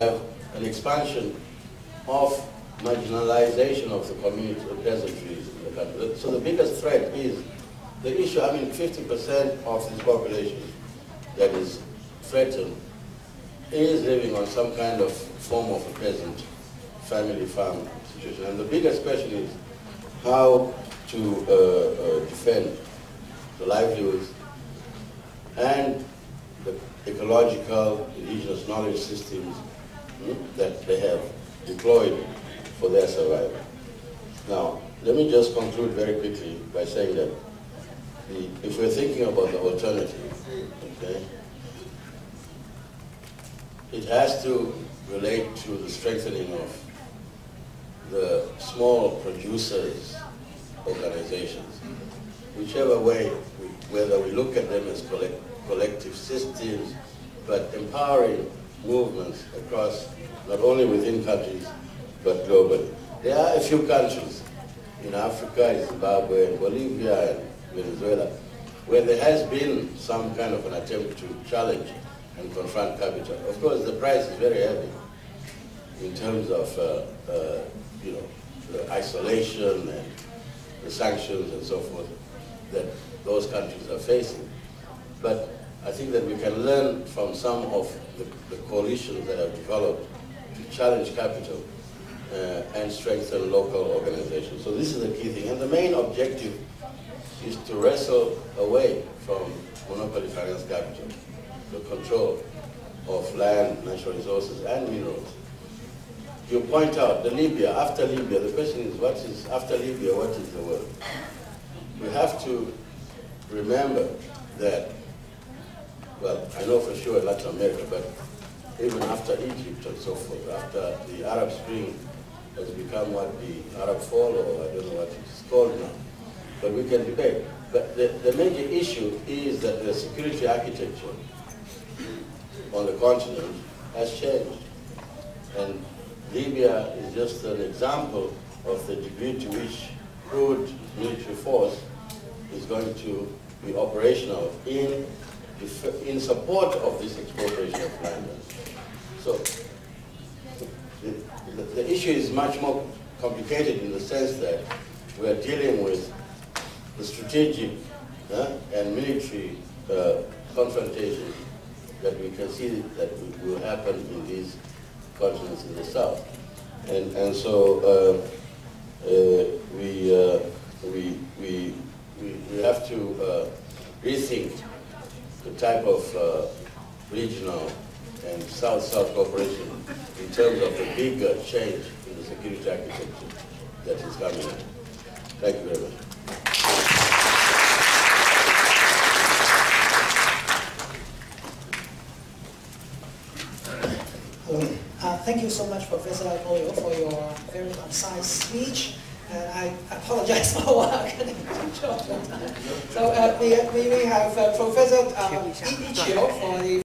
have an expansion of marginalization of the community, the peasantries in the country. So the biggest threat is the issue. I mean, 50% of this population that is threatened is living on some kind of form of a peasant family farm situation. And the biggest question is how to defend the livelihoods and the ecological, indigenous knowledge systems that they have deployed for their survival. Now, let me just conclude very quickly by saying that if we're thinking about the alternative, okay, it has to relate to the strengthening of the small producers' organizations, whichever way, whether we look at them as collective systems, but empowering movements across, not only within countries, but globally. There are a few countries in Africa, Zimbabwe, and Bolivia, and Venezuela, where there has been some kind of an attempt to challenge and confront capital. Of course, the price is very heavy in terms of you know, the isolation and the sanctions and so forth that those countries are facing. But I think that we can learn from some of the coalitions that have developed to challenge capital and strengthen local organizations. So this is the key thing. And the main objective is to wrestle away from monopoly finance capital, the control of land, natural resources, and minerals. You point out the Libya, after Libya, the question is, what is after Libya, what is the world? We have to remember that, well, I know for sure Latin America, but even after Egypt and so forth, after the Arab Spring has become what the Arab Fall, or I don't know what it's called now, but we can debate. But the major issue is that the security architecture on the continent has changed. And Libya is just an example of the degree to which crude military force is going to be operational in support of this expropriation of land. So the issue is much more complicated in the sense that we are dealing with the strategic and military confrontation that we can see that will happen in these continents in the south. And so we have to rethink the type of regional and south-south cooperation in terms of the bigger change in the security architecture that is coming. Thank you very much. Thank you so much, Professor Moyo, for your very concise speech. I apologize for our academic short time. So we have Professor Ichiyo for the